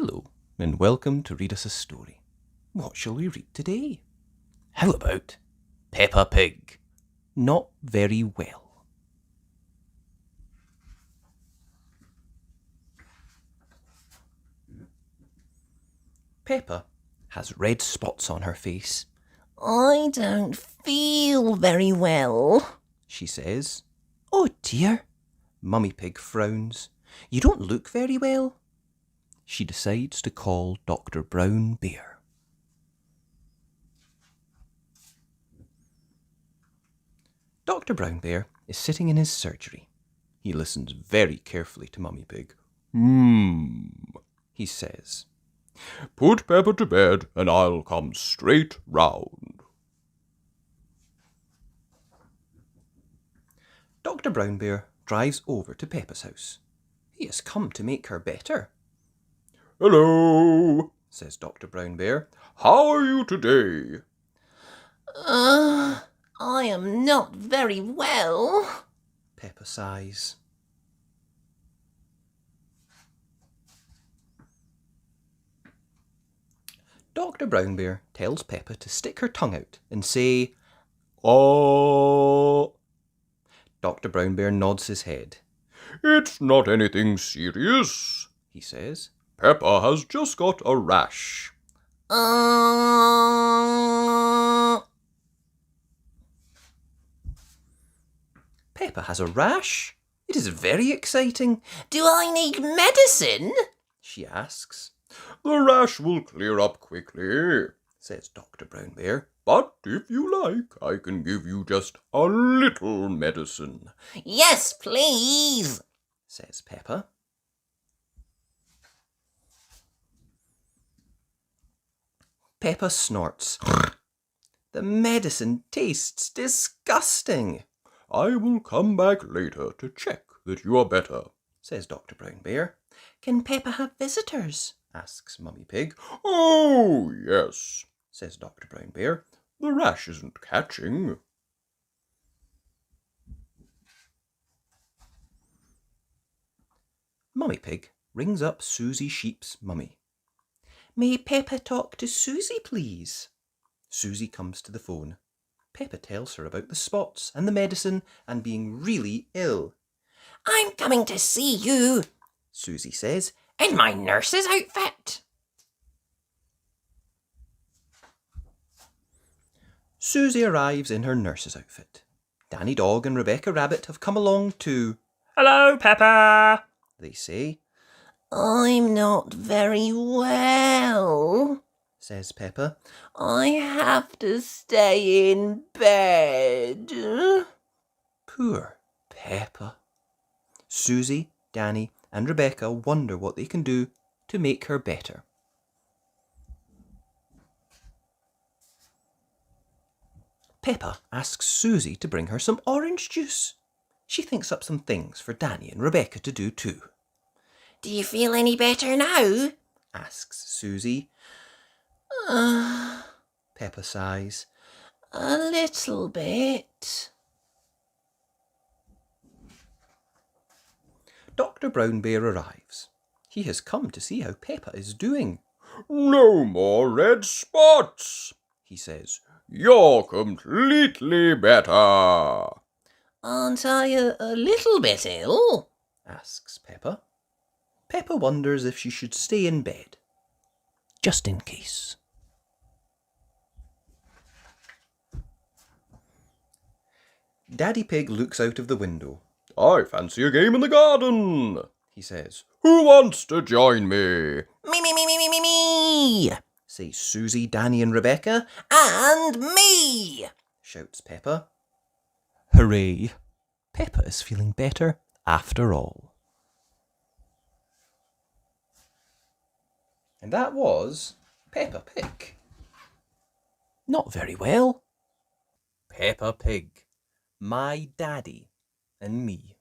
Hello, and welcome to Read Us a Story. What shall we read today? How about Peppa Pig? Not very well. Peppa has red spots on her face. I don't feel very well, She says. Oh dear. Mummy Pig frowns. You don't look very well. She decides to call Dr. Brown Bear. Dr. Brown Bear is sitting in his surgery. He listens very carefully to Mummy Pig. He says. Put Peppa to bed and I'll come straight round. Dr. Brown Bear drives over to Peppa's house. He has come to make her better. Hello, says Dr. Brown Bear. How are you today? I am not very well. Peppa sighs. Dr. Brown Bear tells Peppa to stick her tongue out and say, "Oh." Dr. Brown Bear nods his head. It's not anything serious, he says. Peppa has just got a rash. Peppa has a rash? It is very exciting. Do I need medicine? She asks. The rash will clear up quickly, says Dr. Brown Bear. But if you like, I can give you just a little medicine. Yes, please, says Peppa. Peppa snorts. The medicine tastes disgusting. I will come back later to check that you are better, says Dr. Brown Bear. Can Peppa have visitors? Asks Mummy Pig. Oh, yes, says Dr. Brown Bear. The rash isn't catching. Mummy Pig rings up Susie Sheep's mummy. May Peppa talk to Susie, please? Susie comes to the phone. Peppa tells her about the spots and the medicine and being really ill. I'm coming to see you, Susie says, in my nurse's outfit. Susie arrives in her nurse's outfit. Danny Dog and Rebecca Rabbit have come along too. Hello, Peppa, they say. I'm not very well, says Peppa. I have to stay in bed. Poor Peppa. Susie, Danny and Rebecca wonder what they can do to make her better. Peppa asks Susie to bring her some orange juice. She thinks up some things for Danny and Rebecca to do too. Do you feel any better now? asks Susie. Peppa sighs. A little bit. Dr. Brown Bear arrives. He has come to see how Peppa is doing. No more red spots, he says. You're completely better. Aren't I a little bit ill? asks Peppa. Peppa wonders if she should stay in bed, just in case. Daddy Pig looks out of the window. I fancy a game in the garden, he says. Who wants to join me? Me, say Susie, Danny and Rebecca. and me, shouts Peppa. Hooray! Peppa is feeling better after all. And that was Peppa Pig. Not very well. Peppa Pig, my daddy and me.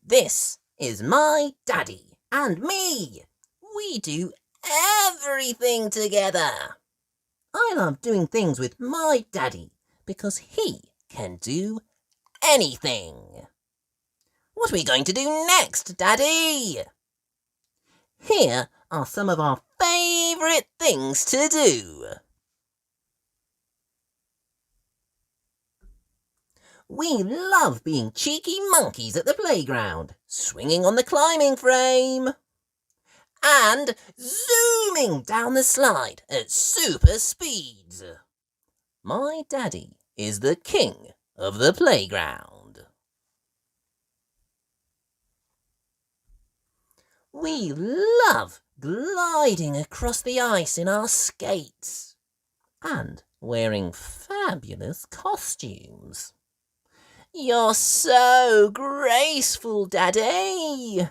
This is my daddy and me. We do everything together. I love doing things with my daddy because he can do anything. What are we going to do next, Daddy? Here are some of our favourite things to do. We love being cheeky monkeys at the playground, swinging on the climbing frame, and zooming down the slide at super speeds. My daddy is the king of the playground. We love gliding across the ice in our skates and wearing fabulous costumes. You're so graceful, Daddy.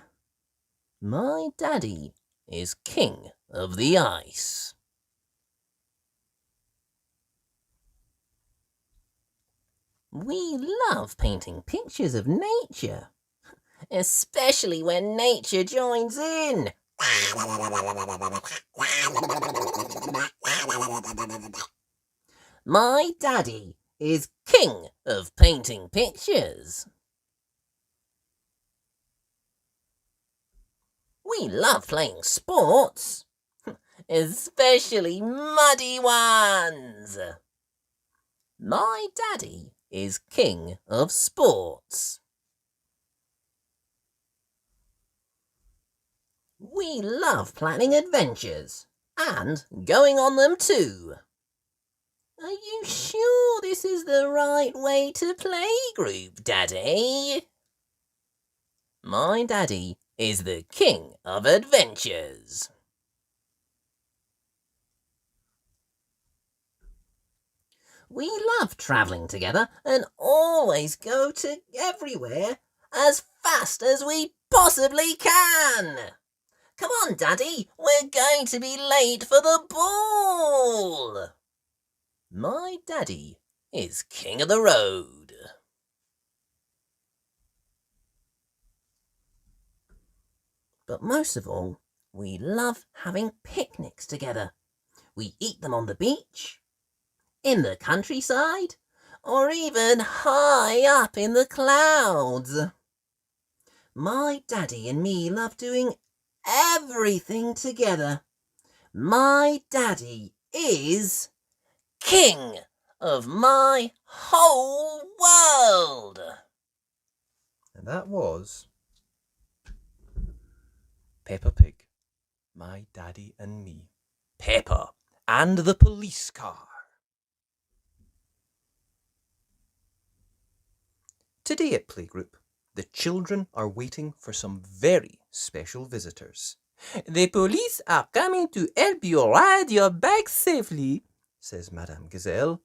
My daddy is king of the ice. We love painting pictures of nature, especially when nature joins in. My daddy is king of painting pictures. We love playing sports, especially muddy ones. My daddy is king of sports. We love planning adventures and going on them too. Are you sure this is the right way to playgroup, Daddy? My daddy is the king of adventures. We love travelling together and always go to everywhere as fast as we possibly can. Come on, Daddy, we're going to be late for the ball. My daddy is king of the road. But most of all, we love having picnics together. We eat them on the beach, in the countryside, or even high up in the clouds. My daddy and me love doing everything together. My daddy is king of my whole world. And that was Peppa Pig, My Daddy and Me. Peppa and the police car. Today at Playgroup, the children are waiting for some very special visitors. The police are coming to help you ride your bike safely, says Madame Gazelle.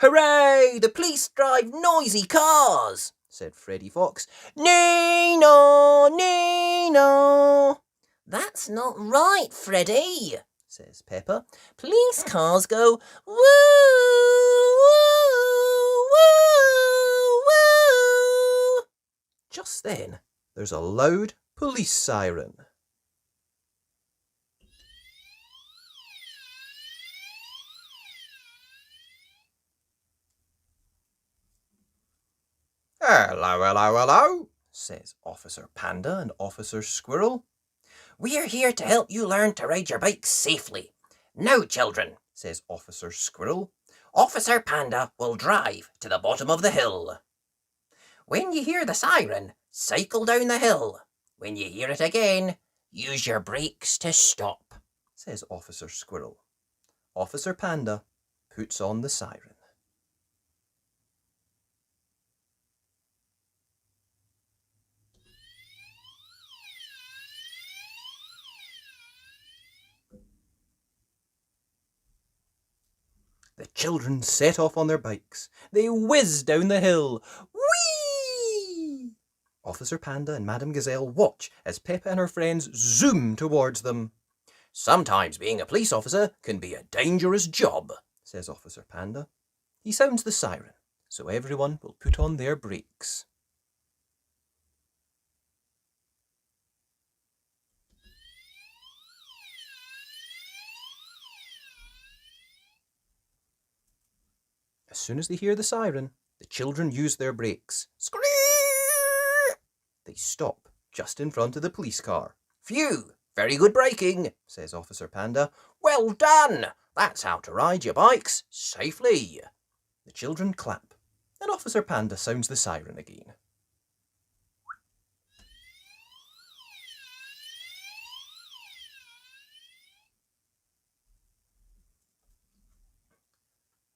Hooray! The police drive noisy cars, said Freddy Fox. Nino, Nino. That's not right, Freddy, says Peppa. Police cars go woo, woo, woo, woo. Just then, there's a loud police siren. Hello, hello, hello, says Officer Panda and Officer Squirrel. We're here to help you learn to ride your bike safely. Now, children, says Officer Squirrel. Officer Panda will drive to the bottom of the hill. When you hear the siren, cycle down the hill. When you hear it again, use your brakes to stop, says Officer Squirrel. Officer Panda puts on the siren. The children set off on their bikes. They whiz down the hill. Whee! Officer Panda and Madame Gazelle watch as Peppa and her friends zoom towards them. Sometimes being a police officer can be a dangerous job, says Officer Panda. He sounds the siren, so everyone will put on their brakes. As soon as they hear the siren, the children use their brakes. Screech! They stop just in front of the police car. "Phew! Very good braking," says Officer Panda. "Well done! That's how to ride your bikes safely." The children clap, and Officer Panda sounds the siren again.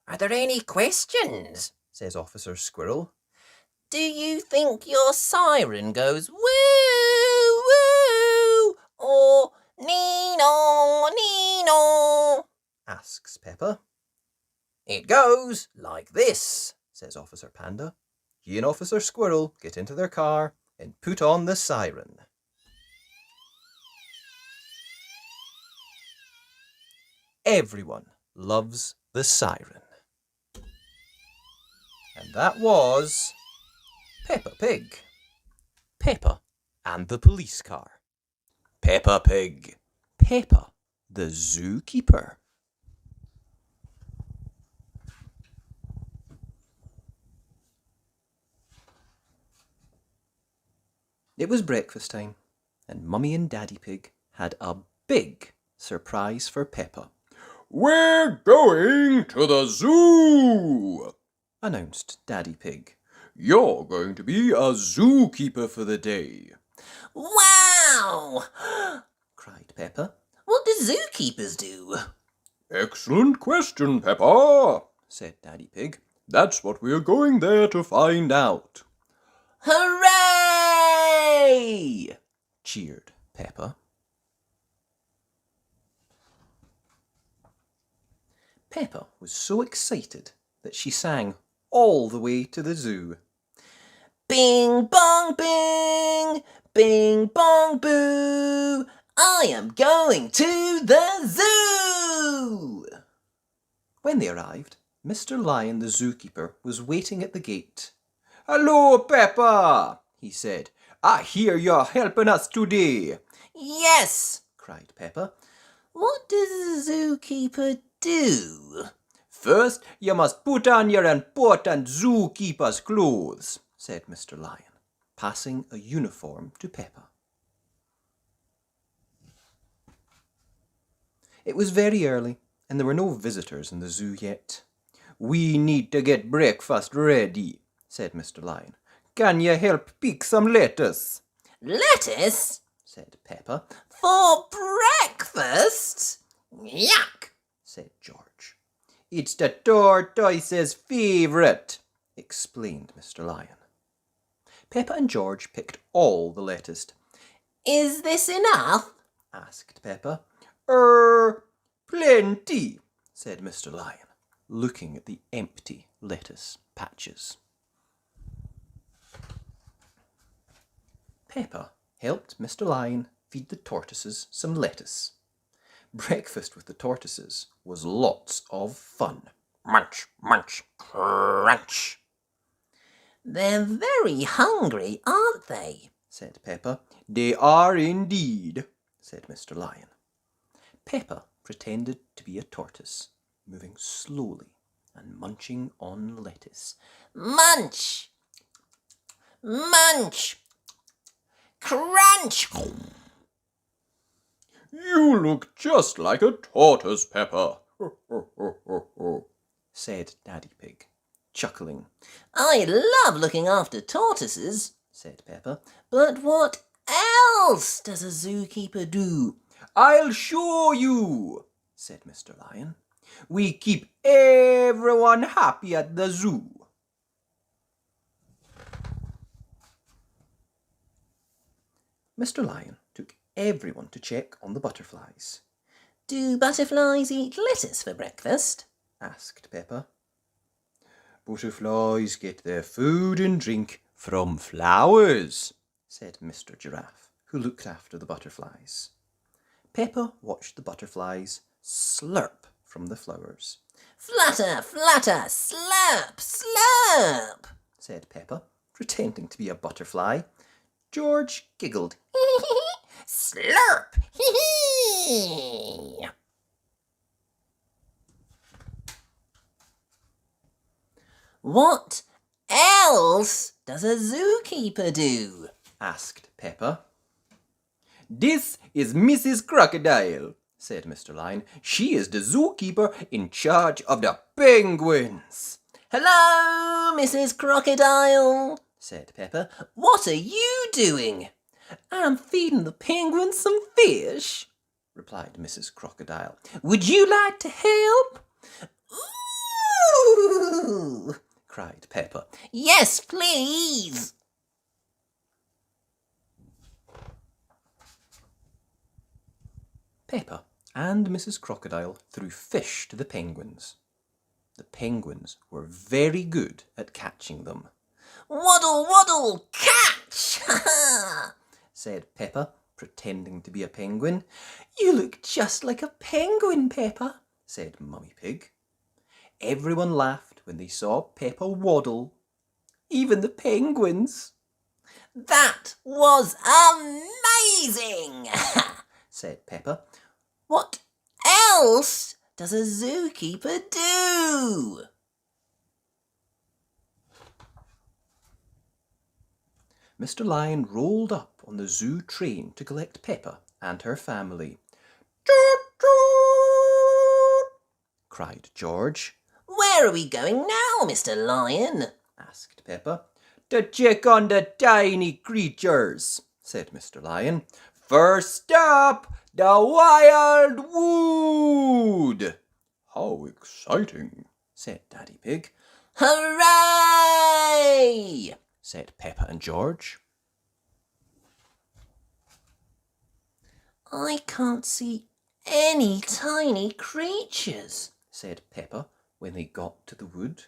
"Are there any questions?" says Officer Squirrel. Do you think your siren goes woo, woo, or nee-no, nee-no? asks Peppa. "It goes like this," says Officer Panda. He and Officer Squirrel get into their car and put on the siren. Everyone loves the siren. And that was Peppa Pig. Peppa and the police car. Peppa Pig. Peppa, the zookeeper. It was breakfast time, and Mummy and Daddy Pig had a big surprise for Peppa. "We're going to the zoo," announced Daddy Pig. "You're going to be a zookeeper for the day." Wow! cried Peppa. What do zookeepers do? "Excellent question, Peppa," said Daddy Pig. "That's what we're going there to find out." Hooray! cheered Peppa. Peppa was so excited that she sang all the way to the zoo. Bing bong bing, bing bong boo, I am going to the zoo! When they arrived, Mr. Lion the zookeeper was waiting at the gate. "Hello, Peppa," he said. "I hear you're helping us today." Yes, cried Peppa. what does a zookeeper do? "First, you must put on your important zookeeper's clothes," said Mr. Lion, passing a uniform to Peppa. It was very early, and there were no visitors in the zoo yet. "We need to get breakfast ready," said Mr. Lion. "Can you help pick some lettuce?" Lettuce? said Peppa. For breakfast? Yuck! said George. "It's the tortoise's favourite," explained Mr. Lion. Peppa and George picked all the lettuce. Is this enough? asked Peppa. Plenty," said Mr. Lion, looking at the empty lettuce patches. Peppa helped Mr. Lion feed the tortoises some lettuce. Breakfast with the tortoises was lots of fun. Munch, munch, crunch, They're very hungry, aren't they? said Peppa. "They are indeed," said Mr. Lion. Peppa pretended to be a tortoise, moving slowly and munching on lettuce. Munch! Munch! Crunch! "You look just like a tortoise, Peppa," said Daddy Pig, chuckling. I love looking after tortoises, said Peppa. but what else does a zookeeper do? "I'll show you," said Mr. Lion. "We keep everyone happy at the zoo." Mr. Lion took everyone to check on the butterflies. Do butterflies eat lettuce for breakfast? asked Peppa. "Butterflies get their food and drink from flowers," said Mr. Giraffe, who looked after the butterflies. Peppa watched the butterflies slurp from the flowers. Flutter, flutter, slurp, slurp, said Peppa, pretending to be a butterfly. George giggled. slurp, What else does a zookeeper do? asked Peppa. This is Mrs. Crocodile, said Mr. Lion. She is the zookeeper in charge of the penguins. Hello, Mrs. Crocodile, said Peppa. What are you doing? I'm feeding the penguins some fish, replied Mrs. Crocodile. Would you like to help? Ooh, cried Peppa. Yes, please. Peppa and Mrs. Crocodile threw fish to the penguins. The penguins were very good at catching them. Waddle, waddle, catch! said Peppa, pretending to be a penguin. You look just like a penguin, Peppa, said Mummy Pig. Everyone laughed when they saw Peppa waddle, even the penguins. That was amazing, said Peppa. What else does a zookeeper do? Mr. Lion rolled up on the zoo train to collect Peppa and her family. Toot, toot, cried George. Where are we going now, Mr. Lion? asked Peppa. To check on the tiny creatures, said Mr. Lion. First up, the wild wood. How exciting, said Daddy Pig. Hooray! said Peppa and George. I can't see any tiny creatures, said Peppa when they got to the wood.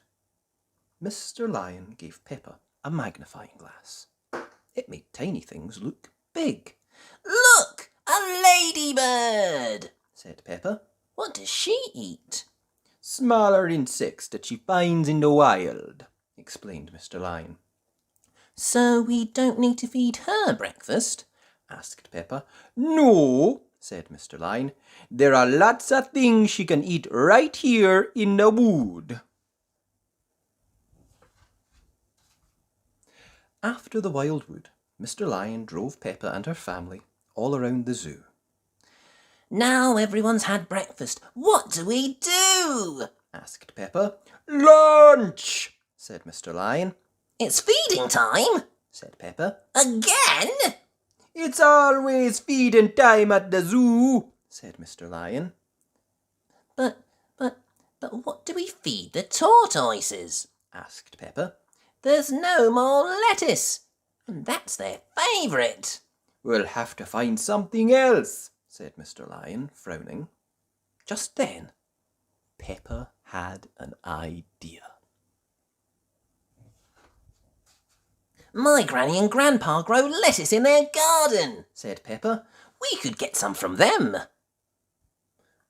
Mr. Lion gave Peppa a magnifying glass. It made tiny things look big. Look, a ladybird, said Peppa. What does she eat? Smaller insects that she finds in the wild, explained Mr. Lion. So we don't need to feed her breakfast? asked Peppa. No, said Mr. Lion. There are lots of things she can eat right here in the wood. After the wild wood, Mr. Lion drove Peppa and her family all around the zoo. Now everyone's had breakfast. What do we do? asked Peppa. Lunch, said Mr. Lion. It's feeding time, said Peppa. Again? It's always feeding time at the zoo, said Mr. Lion. But what do we feed the tortoises? asked Peppa. There's no more lettuce, and that's their favourite. We'll have to find something else, said Mr. Lion, frowning. Just then, Peppa had an idea. My granny and grandpa grow lettuce in their garden, said Peppa. We could get some from them.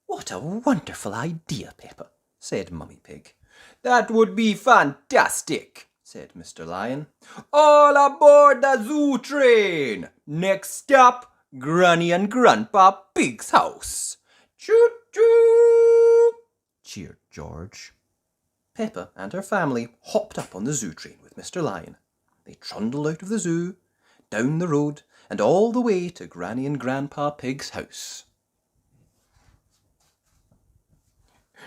What a wonderful idea, Peppa, said Mummy Pig. That would be fantastic, said Mr. Lion. All aboard the zoo train! Next stop, Granny and Grandpa Pig's house. Choo-choo! cheered George. Peppa and her family hopped up on the zoo train with Mr. Lion. They trundled out of the zoo, down the road, and all the way to Granny and Grandpa Pig's house.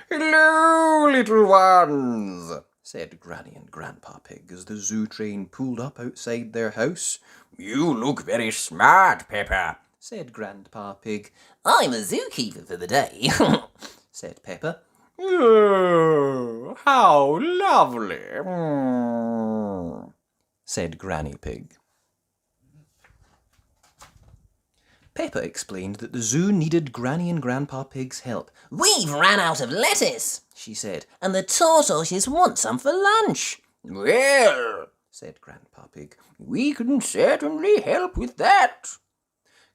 Hello, little ones, said Granny and Grandpa Pig as the zoo train pulled up outside their house. You look very smart, Peppa, said Grandpa Pig. I'm a zookeeper for the day, said Peppa. Oh, how lovely, said Granny Pig. Peppa explained that the zoo needed Granny and Grandpa Pig's help. We've ran out of lettuce, she said, and the tortoises want some for lunch. Well, said Grandpa Pig, we can certainly help with that.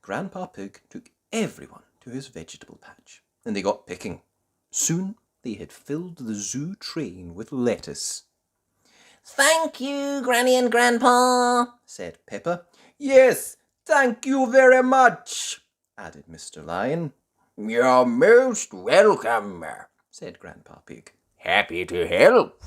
Grandpa Pig took everyone to his vegetable patch, and they got picking. Soon they had filled the zoo train with lettuce. Thank you, Granny and Grandpa, said Peppa. Yes, thank you very much, added Mr. Lion. You're most welcome, said Grandpa Pig. Happy to help.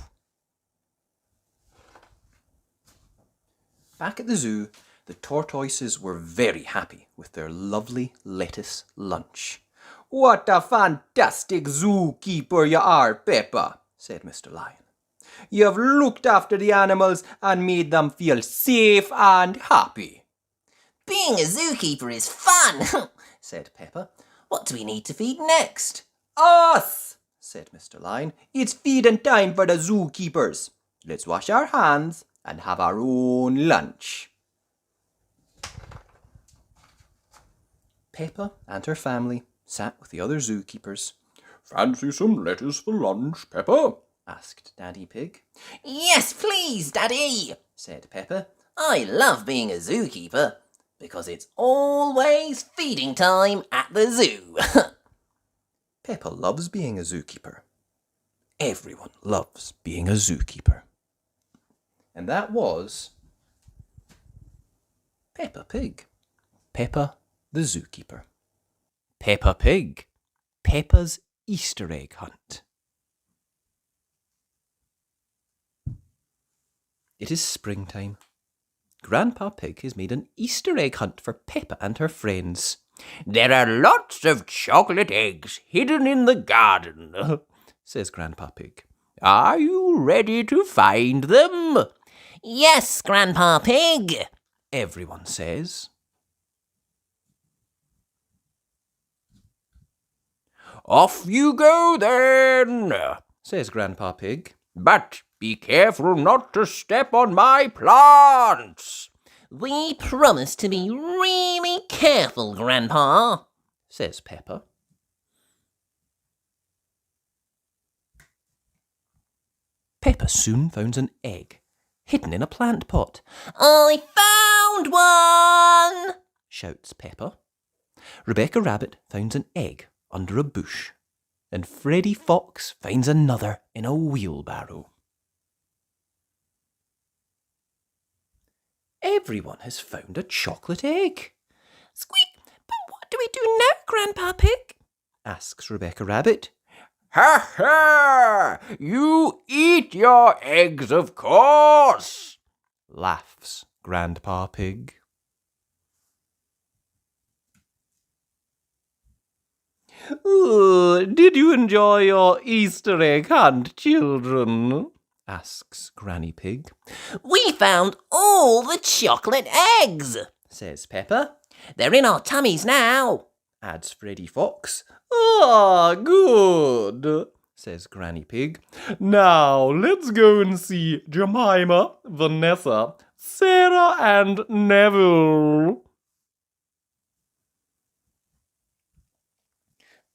Back at the zoo, The tortoises were very happy with their lovely lettuce lunch. "What a fantastic zookeeper you are, Peppa," said Mr. Lion. "You've looked after the animals and made them feel safe and happy." Being a zookeeper is fun, said Peppa. What do we need to feed next? "Us," said Mr. Lion. "It's feeding time for the zookeepers. Let's wash our hands and have our own lunch." Peppa and her family sat with the other zookeepers. "Fancy some lettuce for lunch, Peppa?" asked Daddy Pig. "Yes, please, Daddy," said Peppa. "I love being a zookeeper because it's always feeding time at the zoo." Peppa loves being a zookeeper. Everyone loves being a zookeeper. And that was Peppa Pig. Peppa the zookeeper. Peppa Pig. Peppa's Easter egg hunt. It is springtime. Grandpa Pig has made an Easter egg hunt for Peppa and her friends. There are lots of chocolate eggs hidden in the garden, says Grandpa Pig. Are you ready to find them? Yes, Grandpa Pig, everyone says. Off you go then, says Grandpa Pig. But be careful not to step on my plants. We promise to be really careful, Grandpa, says Peppa. Peppa soon finds an egg hidden in a plant pot. I found one, shouts Peppa. Rebecca Rabbit finds an egg under a bush, and Freddy Fox finds another in a wheelbarrow. Everyone has found a chocolate egg. Squeak, but what do we do now, Grandpa Pig? asks Rebecca Rabbit. Ha ha! You eat your eggs, of course, laughs Grandpa Pig. Did you enjoy your Easter egg hunt, children? asks Granny Pig. We found all the chocolate eggs, says Peppa. They're in our tummies now, adds Freddy Fox. Ah, good, says Granny Pig. Now let's go and see Jemima, Vanessa, Sarah and Neville.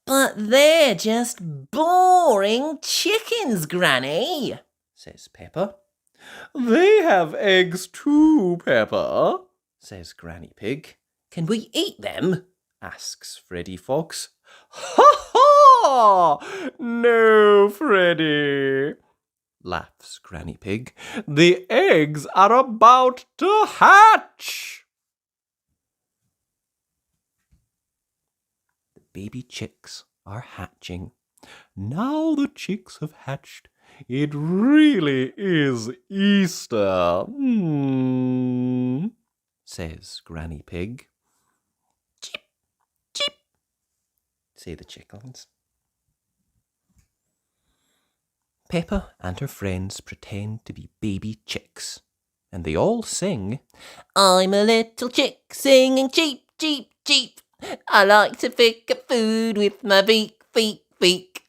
But they're just boring chickens, Granny, says Peppa. They have eggs too, Peppa, says Granny Pig. Can we eat them? asks Freddy Fox. Ha ha! No, Freddy, laughs Granny Pig. The eggs are about to hatch. The baby chicks are hatching. Now the chicks have hatched. It really is Easter, says Granny Pig. Chip, chip, say the chickens. Peppa and her friends pretend to be baby chicks, and they all sing, I'm a little chick singing cheep, cheep, cheep. I like to pick up food with my beak, beak, beak.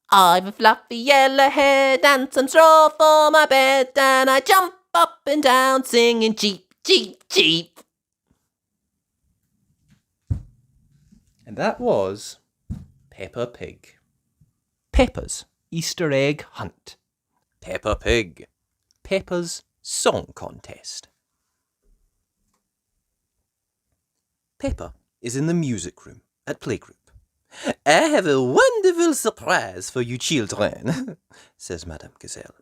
I've a fluffy yellow head and some straw for my bed, and I jump up and down singing cheep, cheep, cheep. And that was Peppa Pig. Peppa's Easter egg hunt. Peppa Pig. Peppa's song contest. Peppa is in the music room at playgroup. I have a wonderful surprise for you children, says Madame Gazelle.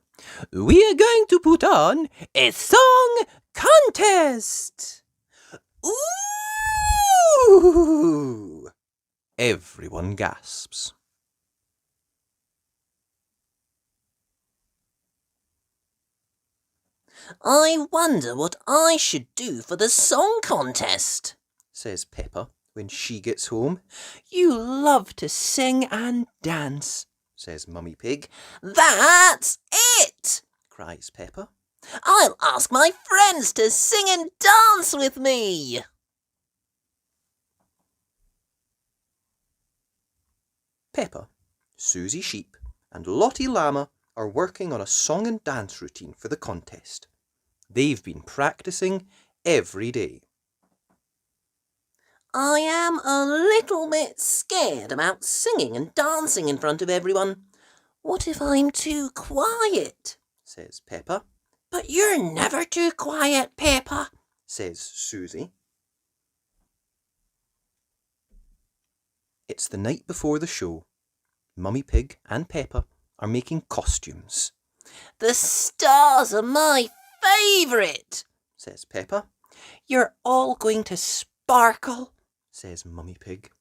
We are going to put on a song contest. Ooh! Everyone gasps. I wonder what I should do for the song contest, says Peppa when she gets home. You love to sing and dance, says Mummy Pig. That's it, Cries Peppa. I'll ask my friends to sing and dance with me. Peppa, Susie Sheep and Lottie Llama are working on a song and dance routine for the contest. They've been practicing every day. I am a little bit scared about singing and dancing in front of everyone. What if I'm too quiet? Says Peppa. But you're never too quiet, Peppa, Says Susie. It's the night before the show. Mummy Pig and Peppa are making costumes. The stars are my favourite, Says Peppa. You're all going to sparkle, says Mummy Pig.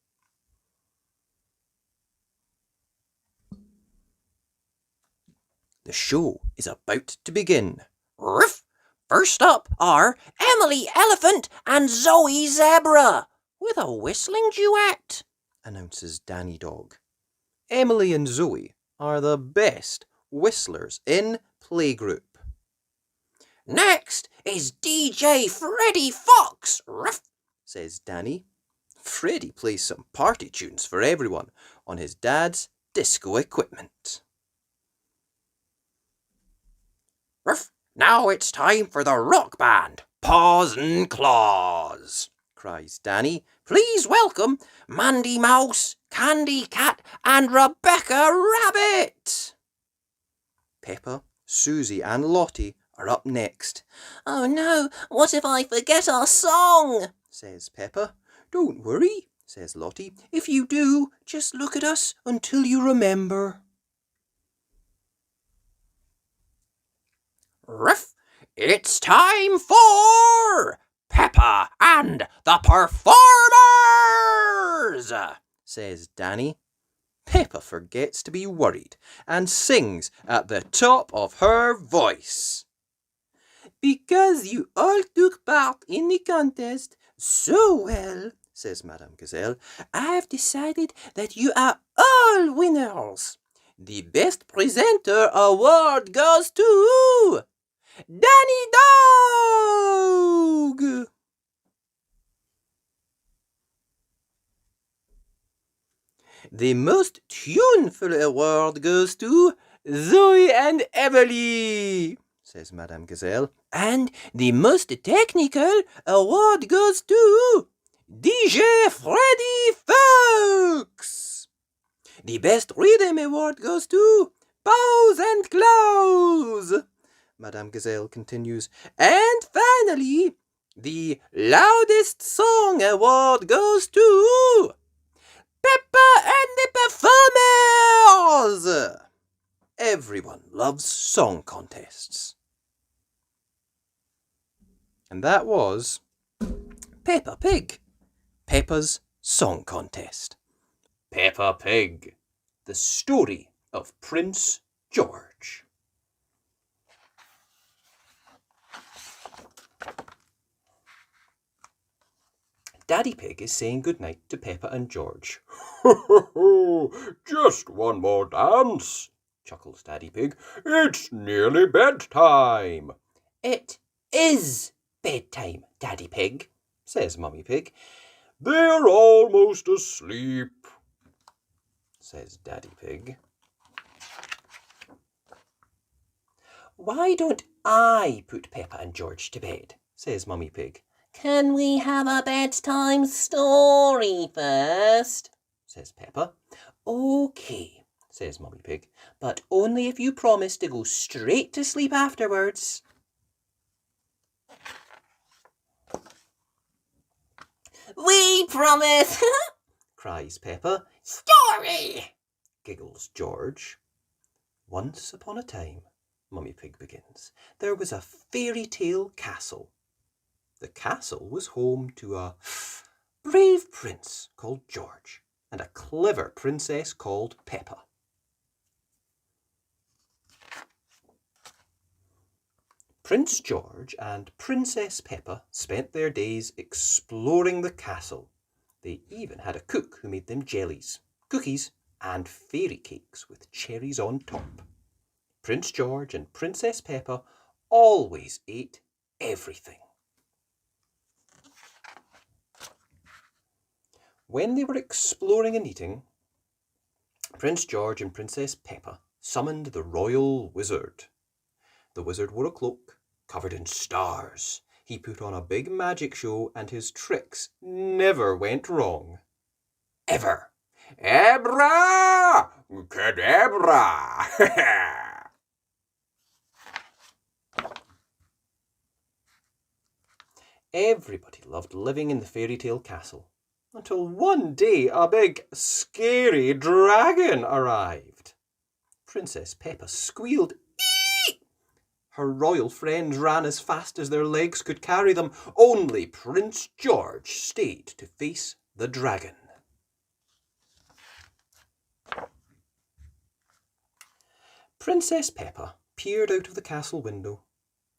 The show is about to begin. Ruff! First up are Emily Elephant and Zoe Zebra with a whistling duet, announces Danny Dog. Emily and Zoe are the best whistlers in playgroup. Next is DJ Freddie Fox, ruff, says Danny. Freddie plays some party tunes for everyone on his dad's disco equipment. Ruff, now it's time for the rock band, Paws and Claws, cries Danny. Please welcome Mandy Mouse, Candy Cat and Rebecca Rabbit. Peppa, Susie and Lottie are up next. Oh no, what if I forget our song? Says Peppa. Don't worry, says Lottie. If you do, just look at us until you remember. Ruff, it's time for Peppa and the Performers, says Danny. Peppa forgets to be worried and sings at the top of her voice. Because you all took part in the contest so well, says Madame Gazelle, I've decided that you are all winners. The Best Presenter award goes to Danny Dog! The Most Tuneful award goes to Zoe and Emily, says Madame Gazelle. And the Most Technical award goes to DJ Freddy Fox. The Best Rhythm award goes to Paws and Claws, Madame Gazelle continues. And finally, the Loudest Song award goes to Peppa and the Performers. Everyone loves song contests. And that was Peppa Pig, Peppa's Song Contest. Peppa Pig, the story of Prince George. Daddy Pig is saying goodnight to Peppa and George. Just one more dance, chuckles Daddy Pig. It's nearly bedtime. It is bedtime, Daddy Pig, says Mummy Pig. They're almost asleep, says Daddy Pig. Why don't I put Peppa and George to bed, says Mummy Pig. Can we have a bedtime story first? Says Peppa. OK, says Mummy Pig, but only if you promise to go straight to sleep afterwards. We promise, cries Peppa. story, Giggles George. Once upon a time, Mummy Pig begins, there was a fairy tale castle. The castle was home to a brave prince called George and a clever princess called Peppa. Prince George and Princess Peppa spent their days exploring the castle. They even had a cook who made them jellies, cookies, and fairy cakes with cherries on top. Prince George and Princess Peppa always ate everything. When they were exploring and eating, Prince George and Princess Peppa summoned the royal wizard. The wizard wore a cloak covered in stars. He put on a big magic show and his tricks never went wrong. Ever. Abra! Cadabra! Everybody loved living in the fairy tale castle until one day a big, scary dragon arrived. Princess Peppa squealed, "Eek!" Her royal friends ran as fast as their legs could carry them. Only Prince George stayed to face the dragon. Princess Peppa peered out of the castle window.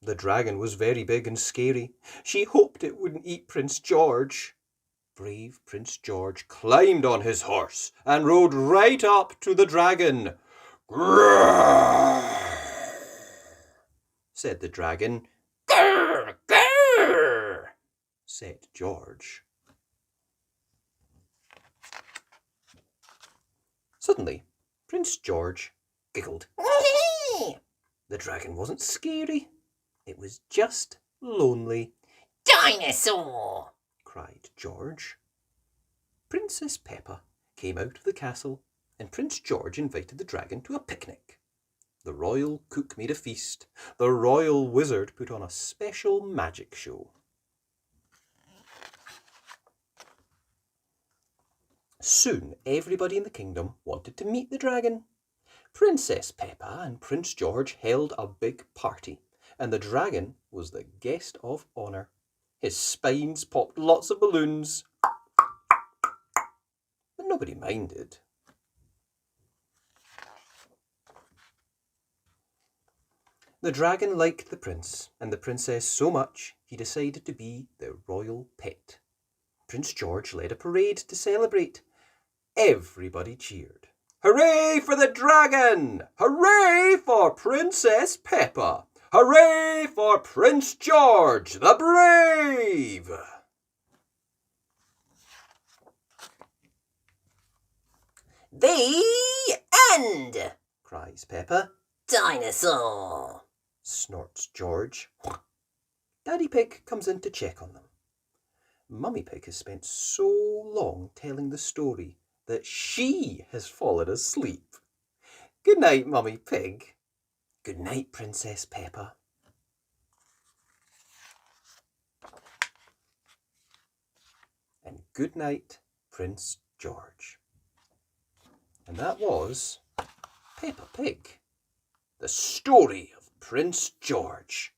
The dragon was very big and scary. She hoped it wouldn't eat Prince George. Brave Prince George climbed on his horse and rode right up to the dragon. "Grrr!" said the dragon. "Grrr, grrr!" said George. Suddenly, Prince George giggled. The dragon wasn't scary. It was just lonely. Dinosaur! cried George. Princess Peppa came out of the castle and Prince George invited the dragon to a picnic. The royal cook made a feast. The royal wizard put on a special magic show. Soon everybody in the kingdom wanted to meet the dragon. Princess Peppa and Prince George held a big party, and the dragon was the guest of honour. His spines popped lots of balloons, but nobody minded. The dragon liked the prince and the princess so much he decided to be their royal pet. Prince George led a parade to celebrate. Everybody cheered. "Hooray for the dragon! Hooray for Princess Peppa! Hooray for Prince George the Brave!" The end! cries Peppa. Dinosaur! Snorts George. Daddy Pig comes in to check on them. Mummy Pig has spent so long telling the story that she has fallen asleep. Good night, Mummy Pig. Good night, Princess Peppa. And good night, Prince George. And that was Peppa Pig, the story of Prince George.